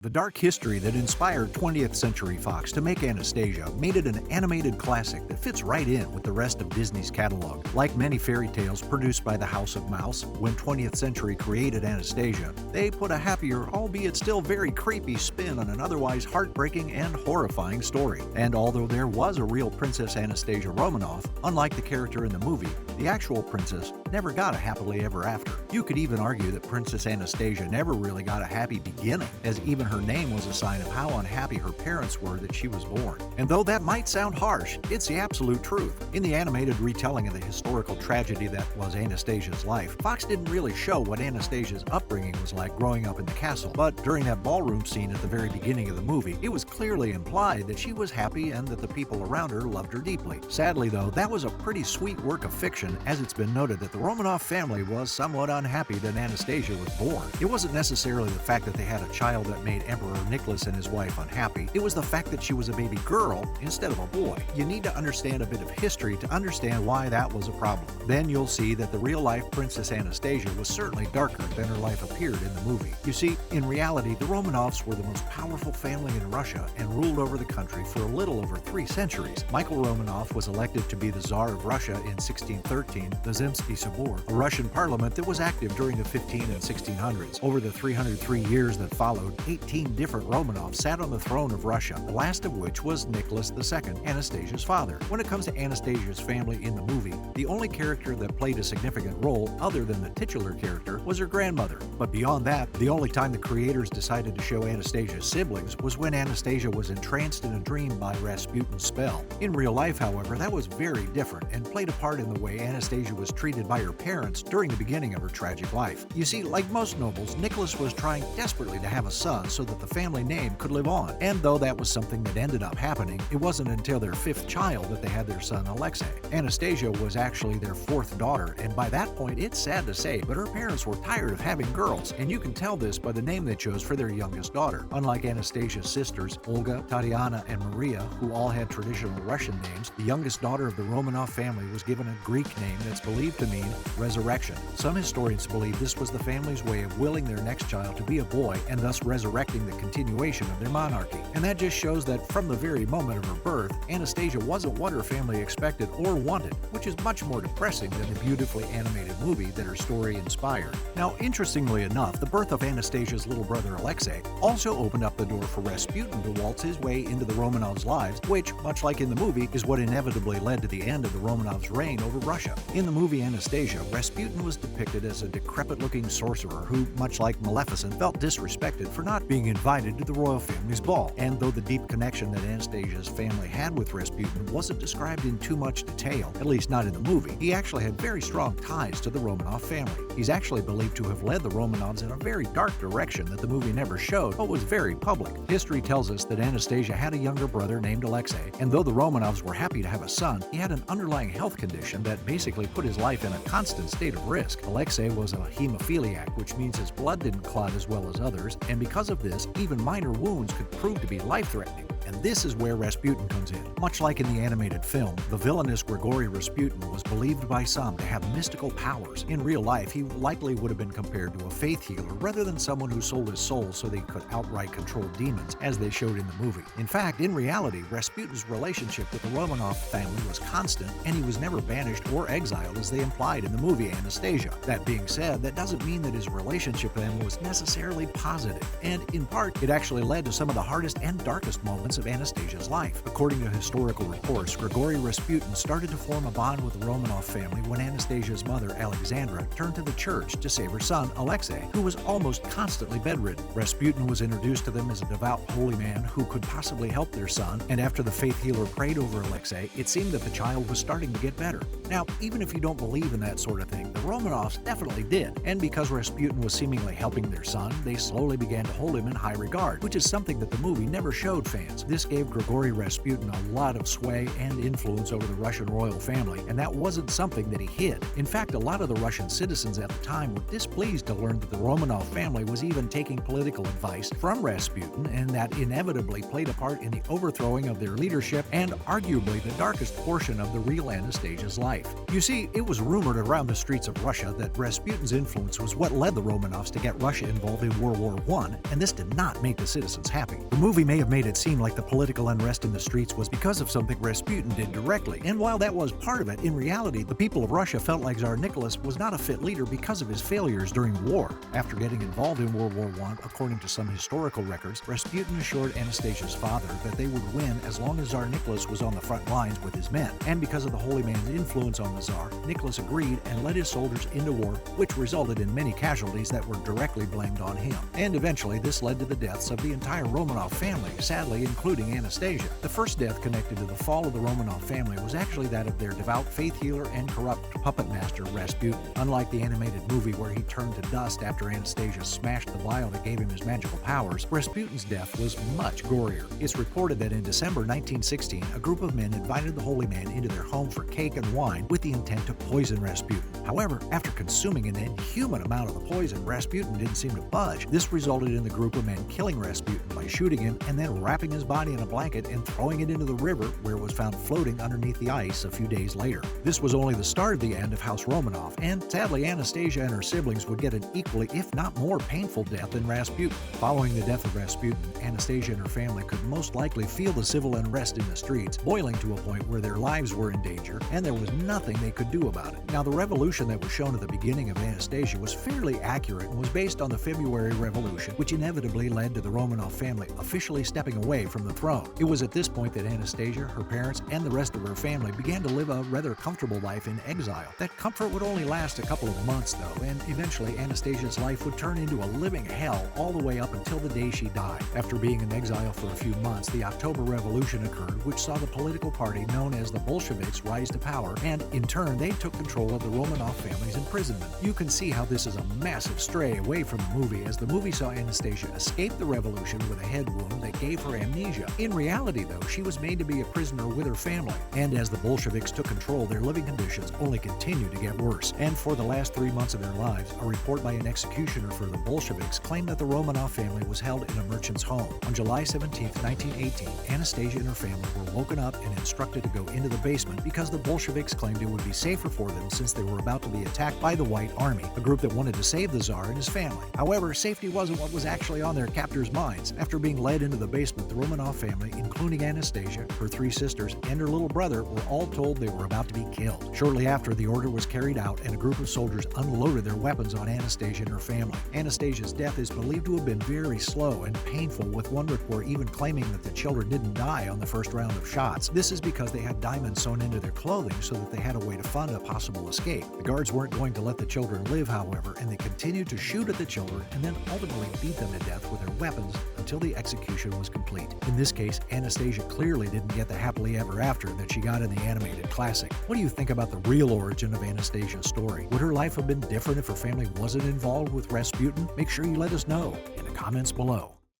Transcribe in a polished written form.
The dark history that inspired 20th Century Fox to make Anastasia made it an animated classic that fits right in with the rest of Disney's catalog. Like many fairy tales produced by the House of Mouse, when 20th Century created Anastasia, they put a happier, albeit still very creepy spin on an otherwise heartbreaking and horrifying story. And although there was a real Princess Anastasia Romanov, unlike the character in the movie, the actual princess never got a happily ever after. You could even argue that Princess Anastasia never really got a happy beginning, as even her name was a sign of how unhappy her parents were that she was born. And though that might sound harsh, it's the absolute truth. In the animated retelling of the historical tragedy that was Anastasia's life, Fox didn't really show what Anastasia's upbringing was like growing up in the castle, but during that ballroom scene at the very beginning of the movie, it was clearly implied that she was happy and that the people around her loved her deeply. Sadly though, that was a pretty sweet work of fiction, as it's been noted that the Romanov family was somewhat unhappy that Anastasia was born. It wasn't necessarily the fact that they had a child that made Emperor Nicholas and his wife unhappy, it was the fact that she was a baby girl instead of a boy. You need to understand a bit of history to understand why that was a problem. Then you'll see that the real-life Princess Anastasia was certainly darker than her life appeared in the movie. You see, in reality, the Romanovs were the most powerful family in Russia and ruled over the country for a little over 3 centuries. Michael Romanov was elected to be the Tsar of Russia in 1613, the Zemsky Sobor, a Russian parliament that was active during the 15 and 1600s. Over the 303 years that followed, 18 different Romanovs sat on the throne of Russia, the last of which was Nicholas II, Anastasia's father. When it comes to Anastasia's family in the movie, the only character that played a significant role other than the titular character was her grandmother. But beyond that, the only time the creators decided to show Anastasia's siblings was when Anastasia was entranced in a dream by Rasputin's spell. In real life, however, that was very different and played a part in the way Anastasia was treated by her parents during the beginning of her tragic life. You see, like most nobles, Nicholas was trying desperately to have a son so that the family name could live on. And though that was something that ended up happening, it wasn't until their 5th child that they had their son Alexei. Anastasia was actually their 4th daughter, and by that point, it's sad to say, but her parents were tired of having girls, and you can tell this by the name they chose for their youngest daughter. Unlike Anastasia's sisters, Olga, Tatiana, and Maria, who all had traditional Russian names, the youngest daughter of the Romanov family was given a Greek name that's believed to mean resurrection. Some historians believe this was the family's way of willing their next child to be a boy and thus resurrecting the continuation of their monarchy. And that just shows that from the very moment of her birth, Anastasia wasn't what her family expected or wanted, which is much more depressing than the beautifully animated movie that her story inspired. Now, interestingly enough, the birth of Anastasia's little brother Alexei also opened up the door for Rasputin to waltz his way into the Romanovs' lives, which, much like in the movie, is what inevitably led to the end of the Romanovs' reign over Russia. In the movie Anastasia, Rasputin was depicted as a decrepit-looking sorcerer who, much like Maleficent, felt disrespected for not being invited to the royal family's ball. And though the deep connection that Anastasia's family had with Rasputin wasn't described in too much detail, at least not in the movie, he actually had very strong ties to the Romanov family. He's actually believed to have led the Romanovs in a very dark direction that the movie never showed, but was very public. History tells us that Anastasia had a younger brother named Alexei, and though the Romanovs were happy to have a son, he had an underlying health condition that basically put his life in a constant state of risk. Alexei was a hemophiliac, which means his blood didn't clot as well as others, and because of this, even minor wounds could prove to be life-threatening. And this is where Rasputin comes in. Much like in the animated film, the villainous Grigory Rasputin was believed by some to have mystical powers. In real life, he likely would have been compared to a faith healer rather than someone who sold his soul so they could outright control demons, as they showed in the movie. In fact, in reality, Rasputin's relationship with the Romanov family was constant, and he was never banished or exiled as they implied in the movie Anastasia. That being said, that doesn't mean that his relationship with them was necessarily positive, and in part, it actually led to some of the hardest and darkest moments of Anastasia's life. According to historical reports, Grigory Rasputin started to form a bond with the Romanov family when Anastasia's mother, Alexandra, turned to the church to save her son, Alexei, who was almost constantly bedridden. Rasputin was introduced to them as a devout holy man who could possibly help their son, and after the faith healer prayed over Alexei, it seemed that the child was starting to get better. Now, even if you don't believe in that sort of thing, the Romanovs definitely did, and because Rasputin was seemingly helping their son, they slowly began to hold him in high regard, which is something that the movie never showed fans. This gave Grigory Rasputin a lot of sway and influence over the Russian royal family, and that wasn't something that he hid. In fact, a lot of the Russian citizens at the time were displeased to learn that the Romanov family was even taking political advice from Rasputin, and that inevitably played a part in the overthrowing of their leadership and arguably the darkest portion of the real Anastasia's life. You see, it was rumored around the streets of Russia that Rasputin's influence was what led the Romanovs to get Russia involved in World War I, and this did not make the citizens happy. The movie may have made it seem like the political unrest in the streets was because of something Rasputin did directly, and while that was part of it, in reality, the people of Russia felt like Tsar Nicholas was not a fit leader because of his failures during the war. After getting involved in World War I, according to some historical records, Rasputin assured Anastasia's father that they would win as long as Tsar Nicholas was on the front lines with his men, and because of the holy man's influence on the Tsar, Nicholas agreed and led his soldiers into war, which resulted in many casualties that were directly blamed on him. And eventually, this led to the deaths of the entire Romanov family, sadly including Anastasia. The first death connected to the fall of the Romanov family was actually that of their devout faith healer and corrupt puppet master Rasputin. Unlike the animated movie where he turned to dust after Anastasia smashed the vial that gave him his magical powers, Rasputin's death was much gorier. It's reported that in December 1916, a group of men invited the holy man into their home for cake and wine with the intent to poison Rasputin. However, after consuming an inhuman amount of the poison, Rasputin didn't seem to budge. This resulted in the group of men killing Rasputin by shooting him and then wrapping his body in a blanket and throwing it into the river, where it was found floating underneath the ice a few days later. This was only the start of the end of House Romanov, and sadly Anastasia and her siblings would get an equally, if not more, painful death than Rasputin. Following the death of Rasputin, Anastasia and her family could most likely feel the civil unrest in the streets, boiling to a point where their lives were in danger, and there was nothing they could do about it. Now, the revolution that was shown at the beginning of Anastasia was fairly accurate and was based on the February Revolution, which inevitably led to the Romanov family officially stepping away from the throne. It was at this point that Anastasia, her parents, and the rest of her family began to live a rather comfortable life in exile. That comfort would only last a couple of months, though, and eventually Anastasia's life would turn into a living hell all the way up until the day she died. After being in exile for a few months, the October Revolution occurred, which saw the political party known as the Bolsheviks rise to power, and in turn they took control of the Romanov family's imprisonment. You can see how this is a massive stray away from the movie, as the movie saw Anastasia escape the revolution with a head wound that gave her amnesia. In reality, though, she was made to be a prisoner with her family, and as the Bolsheviks took control, their living conditions only continued to get worse. And for the last 3 months of their lives, a report by an executioner for the Bolsheviks claimed that the Romanov family was held in a merchant's home. On July 17, 1918, Anastasia and her family were woken up and instructed to go into the basement because the Bolsheviks claimed it would be safer for them since they were about to be attacked by the White Army, a group that wanted to save the Tsar and his family. However, safety wasn't what was actually on their captors' minds. After being led into the basement, the Romanov family, including Anastasia, her 3 sisters, and her little brother, were all told they were about to be killed. Shortly after, the order was carried out and a group of soldiers unloaded their weapons on Anastasia and her family. Anastasia's death is believed to have been very slow and painful, with one report even claiming that the children didn't die on the first round of shots. This is because they had diamonds sewn into their clothing so that they had a way to fund a possible escape. The guards weren't going to let the children live, however, and they continued to shoot at the children and then ultimately beat them to death with their weapons until the execution was complete. In this case, Anastasia clearly didn't get the happily ever after that she got in the animated classic. What do you think about the real origin of Anastasia's story? Would her life have been different if her family wasn't involved with Rasputin? Make sure you let us know in the comments below.